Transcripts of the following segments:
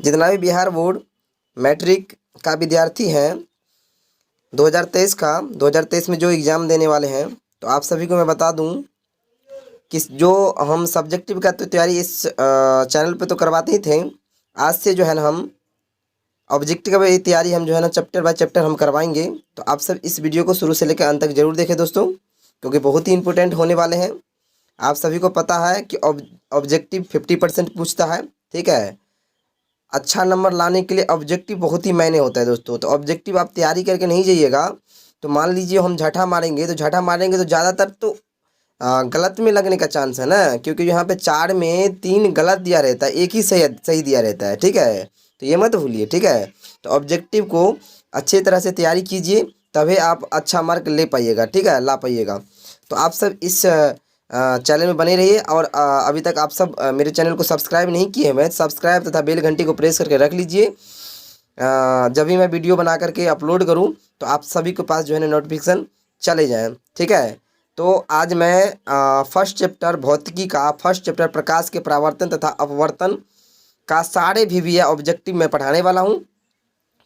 जितना भी Bihar board matric का विद्यार्थी हैं 2023 में जो एग्ज़ाम देने वाले हैं, तो आप सभी को मैं बता दूं कि जो हम सब्जेक्टिव का तो तैयारी इस चैनल पे तो करवाते ही थे। आज से जो है ना हम ऑब्जेक्टिव की तैयारी हम जो है ना चैप्टर बाय चैप्टर हम करवाएंगे। तो आप सब इस वीडियो को शुरू से लेकर अंत तक जरूर देखें दोस्तों, क्योंकि बहुत ही इंपॉर्टेंट होने वाले हैं। आप सभी को पता है कि ऑब्जेक्टिव 50% पूछता है, ठीक है। अच्छा नंबर लाने के लिए ऑब्जेक्टिव बहुत ही मायने होता है दोस्तों। तो ऑब्जेक्टिव आप तैयारी करके नहीं जाइएगा तो मान लीजिए हम झटा मारेंगे तो ज़्यादातर तो गलत में लगने का चांस है ना, क्योंकि यहाँ पे 4 में 3 गलत दिया रहता है, एक ही सही सही दिया रहता है, ठीक है। तो ये मत भूलिए, ठीक है। तो ऑब्जेक्टिव को अच्छी तरह से तैयारी कीजिए, तभी आप अच्छा मार्क ले पाइएगा, ठीक है, ला पाइएगा। तो आप सब इस चैनल में बने रहिए। और अभी तक आप सब मेरे चैनल को सब्सक्राइब नहीं किए हैं, सब्सक्राइब तथा बेल घंटी को प्रेस करके रख लीजिए। जब भी मैं वीडियो बना करके अपलोड करूं तो आप सभी के पास जो है ना नोटिफिकेशन चले जाएं, ठीक है। तो आज मैं फर्स्ट चैप्टर भौतिकी का फर्स्ट चैप्टर प्रकाश के परावर्तन तथा अपवर्तन का सारे भी ऑब्जेक्टिव में पढ़ाने वाला हूं,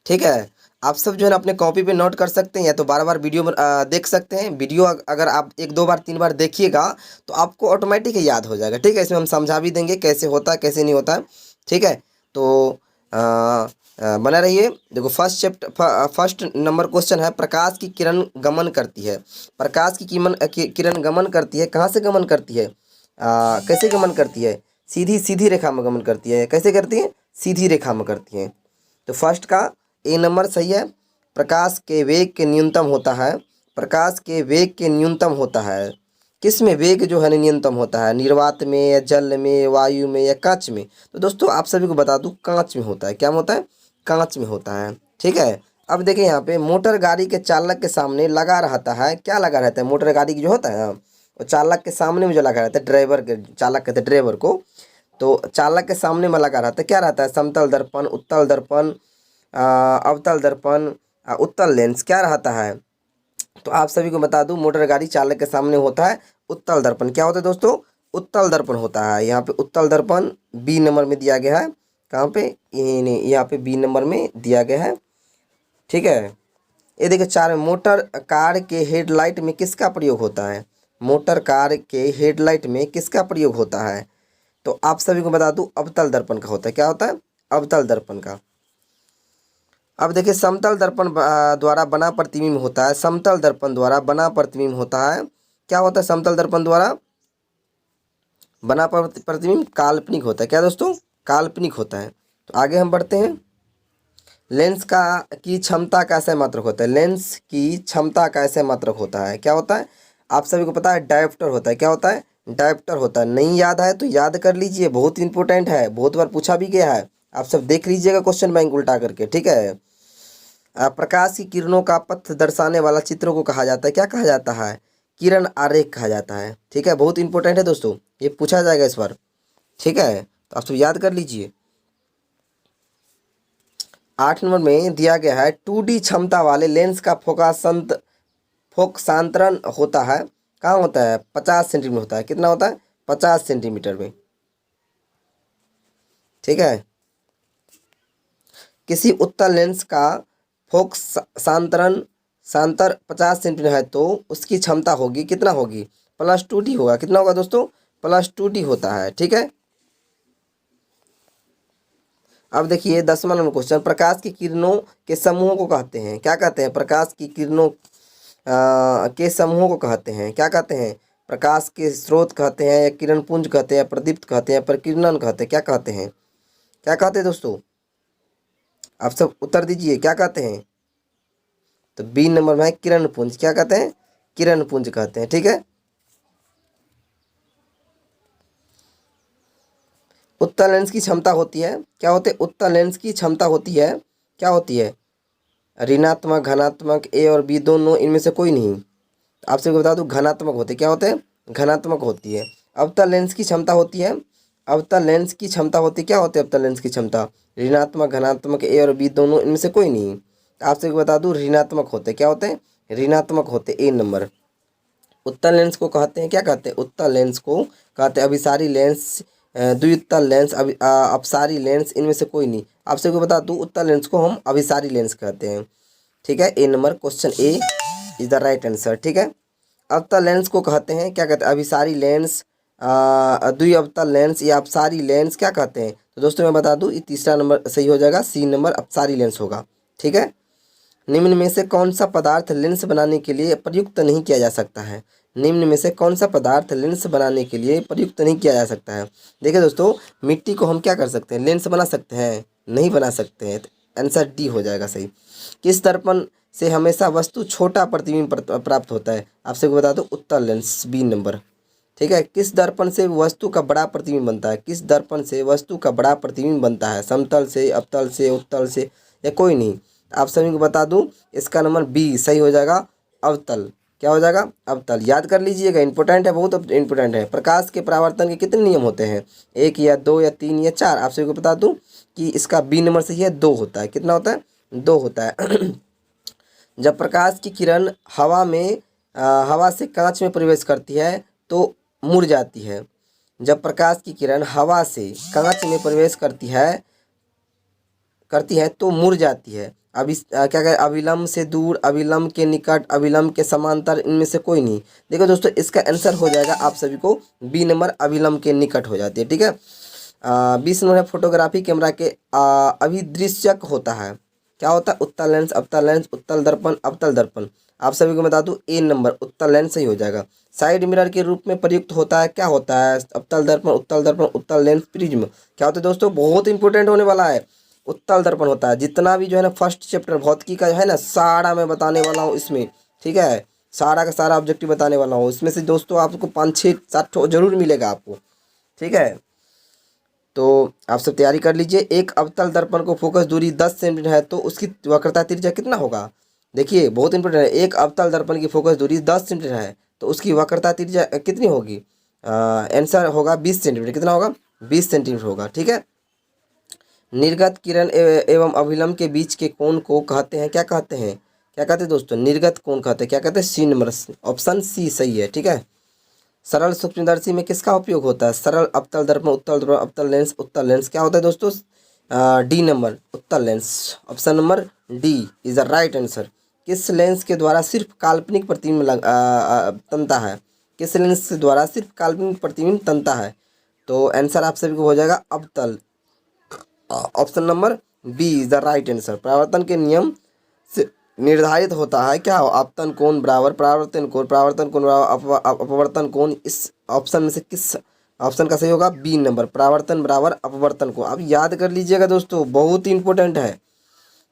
ठीक है। आप सब जो है ना अपने कॉपी पे नोट कर सकते हैं या तो बार बार वीडियो देख सकते हैं। वीडियो अगर आप 1 2 बार 3 बार देखिएगा तो आपको ऑटोमेटिक याद हो जाएगा, ठीक है। इसमें हम समझा भी देंगे कैसे होता है कैसे नहीं होता है, ठीक है। तो बना रहिए। देखो फर्स्ट नंबर क्वेश्चन है, प्रकाश की किरण गमन करती है। प्रकाश की किरण गमन करती है, कहाँ से गमन करती है, कैसे गमन करती है? सीधी सीधी रेखा में गमन करती है। कैसे करती है? सीधी रेखा में करती है। तो फर्स्ट का ए नंबर सही है। प्रकाश के वेग के न्यूनतम होता है। प्रकाश के वेग के न्यूनतम होता है किस में? वेग जो है न्यूनतम होता है, निर्वात में या जल में, वायु में या कांच में? तो दोस्तों आप सभी को बता दूं कांच में होता है। क्या होता है? कांच में होता है, ठीक है। अब देखिए यहाँ पे मोटर गाड़ी के चालक के सामने लगा रहता है। क्या लगा रहता है? मोटर गाड़ी की जो होता है वो चालक के सामने में जो लगा रहता है, ड्राइवर के, चालक कहते हैं ड्राइवर को, तो चालक के सामने में लगा रहता है। क्या रहता है? समतल दर्पण, उत्तल दर्पण, अवतल दर्पण, उत्तल लेंस। क्या रहता है? तो आप सभी को बता दूं मोटर गाड़ी चालक के सामने होता है उत्तल दर्पण। क्या होता है दोस्तों? उत्तल दर्पण होता है। यहाँ पे उत्तल दर्पण बी नंबर में दिया गया है। कहाँ पे? यहाँ पे बी नंबर में दिया गया है, ठीक है। ये देखिए 4 में मोटर कार के हेडलाइट में किसका प्रयोग होता है? मोटर कार के हेडलाइट में किसका प्रयोग होता है? तो आप सभी को बता दूं अवतल दर्पण का होता है। क्या होता है? अवतल दर्पण का। अब देखिए समतल दर्पण द्वारा बना प्रतिबिंब होता है। समतल दर्पण द्वारा बना प्रतिबिंब होता है। क्या होता है? समतल दर्पण द्वारा बना प्रतिबिंब काल्पनिक होता है। क्या दोस्तों? काल्पनिक होता है। तो आगे हम बढ़ते हैं। लेंस की क्षमता का ऐसा मात्रक होता है। लेंस की क्षमता का ऐसा मात्रक होता है। क्या होता है? आप सभी को पता है डायोप्टर होता है। क्या होता है? डायोप्टर होता है। नहीं याद है तो याद कर लीजिए, बहुत इंपॉर्टेंट है, बहुत बार पूछा भी गया है। आप सब देख लीजिएगा क्वेश्चन बैंक उल्टा करके, ठीक है। प्रकाश की किरणों का पथ दर्शाने वाला चित्र को कहा जाता है। क्या कहा जाता है? किरण आरेख कहा जाता है, ठीक है। बहुत इंपॉर्टेंट है दोस्तों, ये पूछा जाएगा इस बार, ठीक है। तो आप सब याद कर लीजिए। 8 नंबर में दिया गया है 2D क्षमता वाले लेंस का फोकसांतरण होता है। कहाँ होता है? 50 सेंटीमीटर होता है। कितना होता है? 50 सेंटीमीटर में, ठीक है। किसी उत्तल लेंस का सांतर 50 सेंटीमीटर है तो उसकी क्षमता होगी, कितना होगी? +2D होगा। कितना होगा दोस्तों? +2D होता है, ठीक है। अब देखिए 10वां नंबर क्वेश्चन, प्रकाश की किरणों के समूहों को कहते हैं। क्या कहते हैं? प्रकाश की किरणों के समूहों को कहते हैं। क्या कहते हैं? प्रकाश के स्रोत कहते हैं, या किरण पुंज कहते हैं, प्रदीप्त कहते हैं, प्रकीर्णन कहते हैं। क्या कहते हैं? क्या कहते हैं दोस्तों? आप सब उत्तर दीजिए, क्या कहते हैं? तो बी नंबर में है किरण पुंज। क्या कहते हैं? किरण पुंज कहते हैं, ठीक है। उत्तल लेंस की क्षमता होती है। क्या होते हैं? उत्तल लेंस की क्षमता होती है। क्या होती है? ऋणात्मक, धनात्मक, ए और बी दोनों, इनमें से कोई नहीं। आपसे बता दूं घनात्मक होते। क्या होते हैं? घनात्मक होती है। अवतल लेंस की क्षमता होती है। अवतल लेंस की क्षमता होती है। क्या होती है अवतल लेंस की क्षमता? ऋणात्मक, घनात्मक, ए और बी दोनों, इनमें से कोई नहीं। आपसे बता दूं ऋणात्मक होते। क्या होते हैं? ऋणात्मक होते, ए नंबर। उत्तल लेंस को कहते हैं, क्या कहते हैं? उत्तल लेंस को कहते हैं अभिसारी लेंस द्विउत्तल लेंस, अपसारी लेंस, इनमें से कोई नहीं। आपसे को बता दूँ, उत्तल लेंस को हम अभिसारी लेंस कहते हैं। ठीक है, A number question A is the right answer. ठीक है, अवतल लेंस को कहते हैं, क्या कहते हैं, अभिसारी लेंस, द्विअवतल लेंस या अपसारी लेंस क्या कहते हैं। तो दोस्तों मैं बता दूं, ये तीसरा नंबर सही हो जाएगा, सी नंबर अपसारी लेंस होगा। ठीक है, निम्न में से कौन सा पदार्थ लेंस बनाने के लिए प्रयुक्त नहीं किया जा सकता है। निम्न में से कौन सा पदार्थ लेंस बनाने के लिए प्रयुक्त नहीं किया जा सकता है। देखिए दोस्तों, मिट्टी को हम क्या कर सकते हैं, लेंस बना सकते हैं, नहीं बना सकते हैं। तो आंसर डी हो जाएगा सही। किस दर्पण से हमेशा वस्तु छोटा प्रतिबिंब प्राप्त होता है। आपसे को बता दो, उत्तल लेंस, बी नंबर। ठीक है, किस दर्पण से वस्तु का बड़ा प्रतिबिंब बनता है। किस दर्पण से वस्तु का बड़ा प्रतिबिंब बनता है, समतल से, अवतल से, उत्तल से या कोई नहीं। आप सभी को बता दूं, इसका नंबर बी सही हो जाएगा, अवतल। क्या हो जाएगा, अवतल। याद कर लीजिएगा, इंपॉर्टेंट है, बहुत इंपॉर्टेंट है। प्रकाश के परावर्तन के कितने नियम होते हैं, एक या दो या तीन या चार। आप सभी को बता दूं कि इसका बी नंबर सही है, दो होता है। कितना होता है, दो होता है। जब प्रकाश की किरण हवा से कांच में प्रवेश करती है तो मुड़ जाती है। जब प्रकाश की किरण हवा से कांच में प्रवेश करती है तो मुड़ जाती है। अब इस क्या कहें, अविलंब से दूर, अविलंब के निकट, अविलंब के समांतर, इनमें से कोई नहीं। देखो दोस्तों, इसका आंसर हो जाएगा आप सभी को बी नंबर, अविलंब के निकट हो जाती है। ठीक है, 20 नंबर फोटोग्राफी कैमरा के अभिदृश्यक होता है। क्या होता है, उत्तल लेंस, अवतल लेंस, उत्तल दर्पण, अवतल दर्पण। आप सभी को बता दूं, ए नंबर उत्तल लेंस सही हो जाएगा। साइड मिरर के रूप में प्रयुक्त होता है, क्या होता है, अवतल दर्पण, उत्तल दर्पण, उत्तल लेंस, प्रिज्म। क्या होता है दोस्तों, बहुत इंपॉर्टेंट होने वाला है, उत्तल दर्पण होता है। जितना भी जो है ना फर्स्ट चैप्टर भौतिकी का जो है ना, सारा मैं बताने वाला हूँ इसमें। ठीक है, सारा का सारा ऑब्जेक्टिव बताने वाला हूँ इसमें से दोस्तों, आपको 5 6 7 जरूर मिलेगा आपको। ठीक है, तो आप सब तैयारी कर लीजिए। एक अवतल दर्पण को फोकस दूरी 10 सेंटीमीटर है तो उसकी वक्रता त्रिज्या कितना होगा। देखिए बहुत इंपॉर्टेंट है, एक अवतल दर्पण की फोकस दूरी 10 सेंटीमीटर है तो उसकी वक्रता त्रिज्या कितनी होगी। आंसर होगा 20 सेंटीमीटर। कितना होगा, 20 सेंटीमीटर होगा। ठीक है, निर्गत किरण एवं अभिलंब के बीच के कोण को कहते हैं, क्या कहते हैं, क्या कहते हैं दोस्तों, निर्गत कोण कहते हैं। क्या कहते हैं, सी नंबर, ऑप्शन सी सही है। ठीक है, सरल सूक्ष्मदर्शी में किसका उपयोग होता है, सरल अवतल दर्पण, उत्तल दर्पण, अवतल लेंस, उत्तल लेंस। क्या होता है दोस्तों, डी नंबर, उत्तल lens. Option number D is the right answer. किस लेंस के द्वारा सिर्फ काल्पनिक प्रतिबिंब तनता है। किस लेंस के द्वारा सिर्फ काल्पनिक प्रतिबिंब तनता है। तो आंसर आप सभी को हो जाएगा अवतल। Option number B is the right answer. परावर्तन के नियम से निर्धारित होता है, क्या हो, आपतन कोण बराबर परावर्तन कोण, परावर्तन कोण बराबर अपवर्तन कोण। इस ऑप्शन में से किस ऑप्शन का सही होगा, बी नंबर, परावर्तन बराबर अपवर्तन कोण। अब याद कर लीजिएगा दोस्तों, बहुत ही इंपॉर्टेंट है।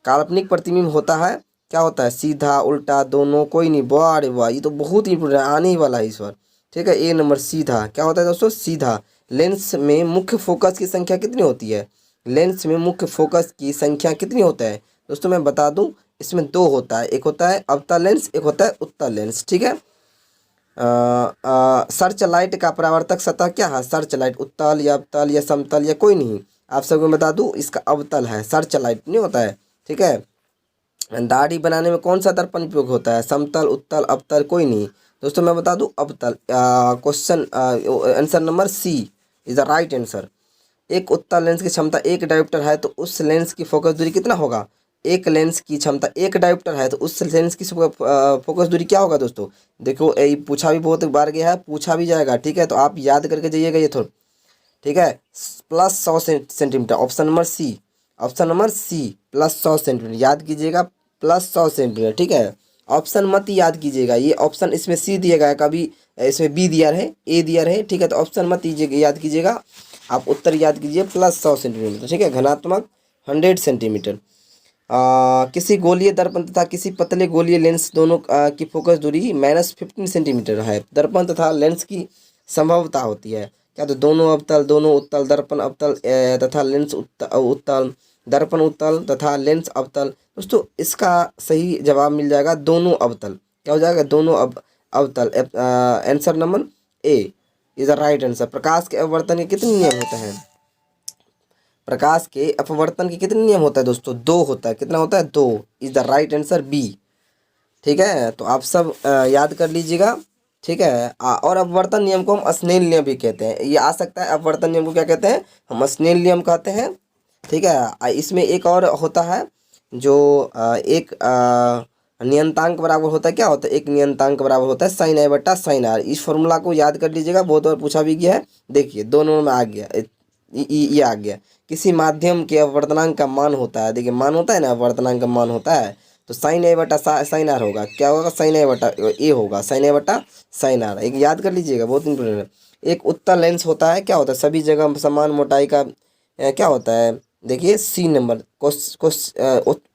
काल्पनिक प्रतिबिंब होता है, क्या होता है, सीधा, उल्टा, दोनों, कोई नहीं। वाह रे वाह, ये तो बहुत ही इंपॉर्टेंट आने ही वाला है इस बार। ठीक है, ए नंबर सीधा। क्या होता है दोस्तों, सीधा। लेंस में मुख्य फोकस की संख्या कितनी होती है। लेंस में मुख्य फोकस की संख्या कितनी होता है दोस्तों, मैं बता दूं, इसमें दो होता है, एक होता है अवतल लेंस, एक होता है उत्तल लेंस। ठीक है, सर्च लाइट का परावर्तक सतह क्या है, सर्च लाइट, उत्तल या अवतल या समतल या कोई नहीं। आप सबको बता दूं, इसका अवतल है, सर्च लाइट नहीं होता है। ठीक है, दाढ़ी बनाने में कौन सा दर्पण उपयोग होता है, समतल, उत्तल, अवतल, कोई नहीं। दोस्तों मैं बता दूं, अवतल। Question answer number C is the right answer. एक उत्तल लेंस की क्षमता एक डायोप्टर है तो उस लेंस की फोकस दूरी कितना होगा। एक लेंस की क्षमता एक डायोप्टर है तो उस लेंस की फोकस दूरी क्या होगा दोस्तों। देखो ये पूछा भी बहुत बार गया है, पूछा भी जाएगा। ठीक है, तो आप याद करके जाइएगा ये थोड़ा। ठीक है, plus 100 centimetre. Option number C, option number C, plus 100 centimetre. याद कीजिएगा, प्लस 100 सेंटीमीटर। ठीक है, ऑप्शन मत याद कीजिएगा, ये ऑप्शन इसमें सी दिया गया है, कभी इसमें बी दिया है, ए दिया है। ठीक है, तो ऑप्शन मत याद कीजिएगा, आप उत्तर याद कीजिए, प्लस 100 सेंटीमीटर। ठीक है, घनात्मक 100 सेंटीमीटर। किसी गोलीय दर्पण तथा किसी पतले गोलीय लेंस दोनों की फोकस दूरी -15 सेंटीमीटर है। दर्पण तथा लेंस की संभवता होती है, क्या तो दोनों अवतल, दोनों उत्तल, दर्पण अवतल तथा लेंस उत्तल, दर्पण उत्तल तथा लेंस अवतल। दोस्तों इसका सही जवाब मिल जाएगा दोनों अवतल। क्या हो जाएगा, दोनों अवतल। Answer number A is the right answer. प्रकाश के अपवर्तन के कितने नियम होते हैं, प्रकाश के अपवर्तन के कितने नियम होता है दोस्तों, दो होता है। कितना होता है, दो is the right answer B. ठीक है, तो आप सब याद कर लीजिएगा। ठीक है। और अपवर्तन नियम को हम स्नेल नियम भी कहते हैं। ये आ सकता है, अपवर्तन नियम को क्या कहते हैं, हम स्नेल नियम कहते हैं। ठीक है। इसमें एक और होता है जो एक नियंतांक बराबर होता है, क्या होता है, एक नियंतांक बराबर होता है साइन आई बटा साइन आर। इस फॉर्मूला को याद कर लीजिएगा, बहुत बार पूछा भी गया है। देखिए 2 नंबर में आ गया, ये आ गया। किसी माध्यम के अपवर्तनांक का मान होता है, देखिए मान होता है ना, अपवर्तनांक का मान होता है, तो साइन ए बटा साइन आर होगा, क्या होगा, साइन ए बटा ए होगा, साइन ए बटा साइन आर। एक याद कर लीजिएगा, बहुत इंपॉर्टेंट है। एक उत्तल लेंस होता है, क्या होता है, सभी जगह समान मोटाई का क्या होता है, देखिए सी नंबर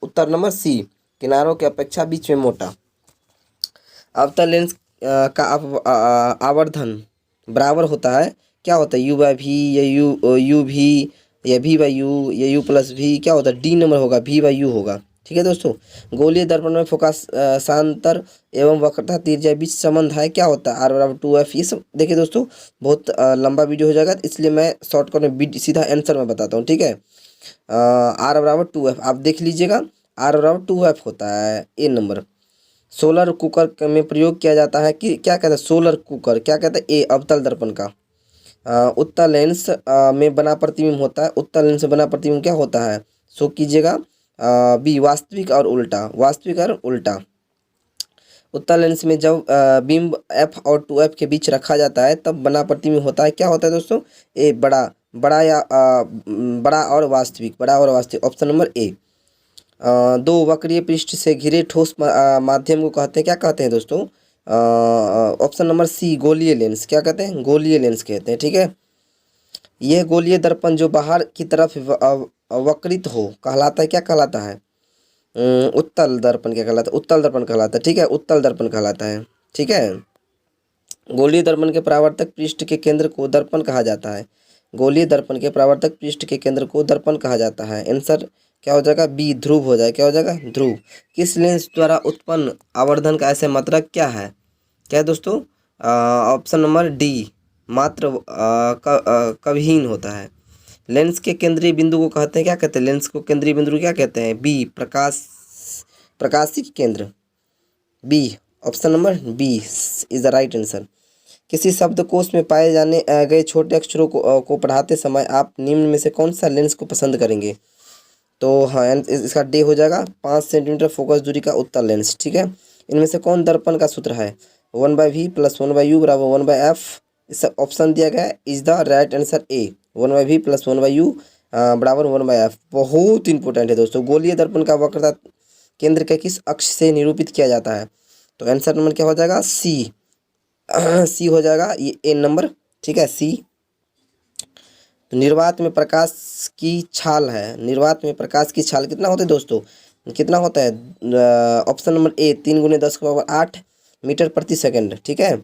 उत्तर नंबर सी, किनारों की अपेक्षा बीच में मोटा। अवतल लेंस का आवर्धन बराबर होता है, क्या होता है, यू बाई वी, या यू भी, या वी बाई यू, या यू प्लस वी, क्या होता है, डी नंबर होगा, वी बाई यू होगा। ठीक है दोस्तों। गोलीय दर्पण में फोकस सांतर एवं वक्रता त्रिज्या बीच संबंध है, क्या होता है, आर बराबर 2f। ये सब देखिए दोस्तों, बहुत लंबा वीडियो हो जाएगा, इसलिए मैं शॉर्टकट में सीधा आंसर में बताता हूँ। ठीक है। आर बराबर 2f आप देख लीजिएगा, आर बराबर 2f होता है ए नंबर। सोलर कुकर में प्रयोग किया जाता है कि क्या कहते हैं, सोलर कुकर क्या कहते हैं, ए अवतल दर्पण का। उत्तल लेंस में बना प्रतिबिंब होता है, उत्तल लेंस में बना प्रतिबिंब क्या होता है, सो कीजिएगा बी वास्तविक और उल्टा, वास्तविक और उल्टा। उत्तल लेंस में जब बिंब f और 2f के बीच रखा जाता है तब बना प्रतिबिंब होता है, क्या होता है दोस्तों, ए बड़ा, बड़ा या बड़ा और वास्तविक, बड़ा और वास्तविक, ऑप्शन नंबर ए। दो वक्रीय पृष्ठ से घिरे ठोस माध्यम को कहते हैं, क्या कहते हैं दोस्तों, ऑप्शन नंबर सी गोलीय लेंस, क्या कहते हैं, गोलीय लेंस कहते हैं। ठीक है। यह गोलीय दर्पण जो बाहर की तरफ वक्रित हो कहलाता है, क्या कहलाता है, उत्तल दर्पण क्या कहलाता है, उत्तल दर्पण कहलाता है। ठीक है, उत्तल दर्पण कहलाता है। ठीक है। गोलीय दर्पण के परावर्तक पृष्ठ के केंद्र को दर्पण कहा जाता है, गोलीय दर्पण के परावर्तक पृष्ठ के केंद्र को दर्पण कहा जाता है। आंसर क्या हो जाएगा, बी ध्रुव हो जाएगा, क्या हो जाएगा, ध्रुव। किस लेंस द्वारा उत्पन्न आवर्धन का ऐसे मात्रक क्या है, क्या है दोस्तों, ऑप्शन नंबर डी मात्र कवहीन होता है। लेंस के केंद्रीय बिंदु को कहते हैं, क्या कहते हैं, लेंस को केंद्रीय बिंदु क्या कहते हैं, बी प्रकाशिक केंद्र, B, option number B is the right answer. किसी शब्दकोश में पाए जाने गए छोटे अक्षरों को पढ़ाते समय आप निम्न में से कौन सा लेंस को पसंद करेंगे, तो हाँ इसका डे हो जाएगा 5 सेंटीमीटर फोकस दूरी का उत्तल लेंस। ठीक है। इनमें से कौन दर्पण का सूत्र है, 1/v प्लस 1/u बराबर 1/f, इस ऑप्शन दिया गया है, is the right answer A, 1/v plus 1/u बराबर 1/f। बहुत इंपॉर्टेंट है दोस्तों। गोलीय दर्पण का वक्रता केंद्र के किस अक्ष से निरूपित किया जाता है, तो आंसर नंबर क्या हो जाएगा, सी सी हो जाएगा, ये ए नंबर। ठीक है, सी। तो निर्वात में प्रकाश की छाल है, निर्वात में प्रकाश की छाल कितना होता है दोस्तों, कितना होता है, ऑप्शन नंबर ए 3 × 10⁸ मीटर प्रति सेकंड। ठीक है।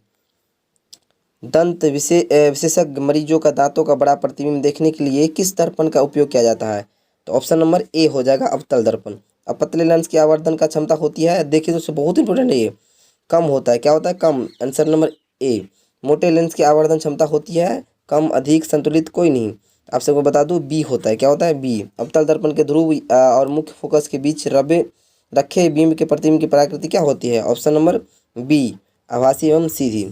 दंत विशेषज्ञ मरीजों का दांतों का बड़ा प्रतिबिंब देखने के लिए किस दर्पण का उपयोग किया जाता है, तो ऑप्शन नंबर ए हो जाएगा अवतल दर्पण। अब पतले लेंस की आवर्धन का क्षमता होती है, देखिए दोस्तों बहुत इंपॉर्टेंट है ये, कम होता है, क्या होता है, कम, आंसर नंबर ए। मोटे लेंस की आवर्धन क्षमता होती है कम, अधिक, संतुलित कोई नहीं। आप सबको बता दूं बी होता है, क्या होता है, बी। अवतल दर्पण के ध्रुव और मुख्य फोकस के बीच रखे बिंब के प्रतिबिंब की प्रकृति क्या होती है, ऑप्शन नंबर बी आभासी एवं सीधी।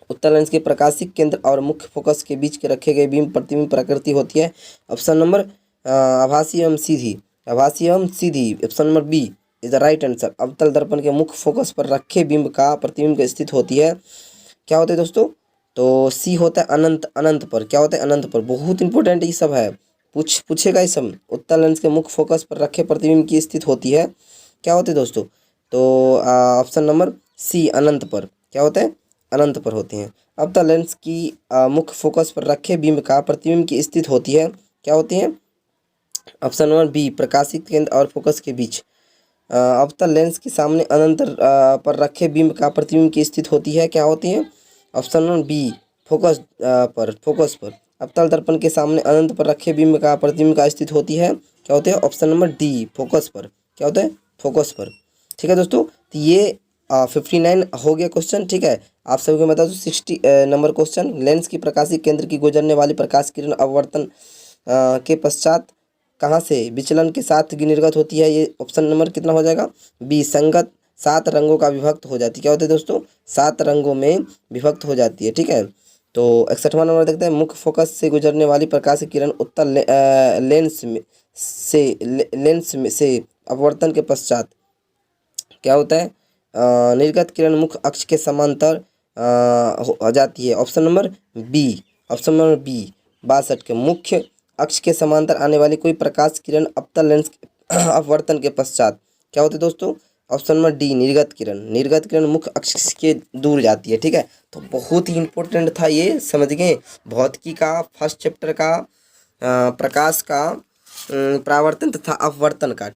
उत्तल लेंस के प्रकाशिक केंद्र और मुख्य फोकस के बीच के रखे गए बिंब प्रतिबिंब प्रकृति होती है, ऑप्शन नंबर आभासी एवं सीधी, आभासी एवं सीधी, option number B is the right answer. अवतल दर्पण के मुख्य फोकस पर रखे बिंब का प्रतिबिंब स्थित होती है, क्या होता है दोस्तों, तो सी होता है अनंत, अनंत पर, क्या होता है, अनंत पर। बहुत इंपॉर्टेंट ये सब है, पूछेगा ये सब। उत्तल लेंस के मुख्य फोकस पर रखे प्रतिबिंब की स्थित होती है, क्या होती है दोस्तों, तो ऑप्शन नंबर सी अनंत पर, क्या होता है, अनंत पर होते हैं। अवतल लेंस की मुख्य फोकस पर रखे बिंब का प्रतिबिंब की स्थित होती है, क्या होती है, ऑप्शन नंबर बी प्रकाशिक केंद्र और फोकस के बीच। अवतल लेंस के सामने अनंत पर रखे बिंब का प्रतिबिंब की स्थित होती है, क्या होती है, ऑप्शन नंबर बी फोकस पर। अवतल दर्पण के सामने अनंत पर रखे बिंब का प्रतिबिंब का स्थित होती है, क्या होते हैं, ऑप्शन नंबर डी फोकस पर, क्या होता है, फोकस पर। ठीक है दोस्तों, तो ये 59 हो गया क्वेश्चन। ठीक है। आप सभी को बता दूँ 60 नंबर क्वेश्चन, लेंस की प्रकाशिक केंद्र की गुजरने वाली प्रकाश किरण अपवर्तन के पश्चात कहाँ से विचलन के साथ निर्गत होती है, ये ऑप्शन नंबर कितना हो जाएगा, बी संगत 7 रंगों का विभक्त हो जाती है। क्या होता है दोस्तों? 7 रंगों में विभक्त हो जाती है। ठीक है, तो 61वां नंबर देखते हैं। मुख्य फोकस से गुजरने वाली प्रकाश की किरण उत्तर लेंस में से अपवर्तन के पश्चात क्या होता है? निर्गत किरण मुख्य अक्ष के समांतर हो जाती है। Option number B. Option number B 62 के मुख्य अक्ष के समांतर आने वाली कोई प्रकाश किरण अवतल लेंस अपवर्तन के पश्चात क्या होती है दोस्तों? ऑप्शन नंबर डी निर्गत किरण। निर्गत किरण मुख्य अक्ष के दूर जाती है। ठीक है, तो बहुत ही इंपॉर्टेंट था ये, समझ गए? भौतिकी का फर्स्ट चैप्टर का प्रकाश का परावर्तन तथा अपवर्तन का।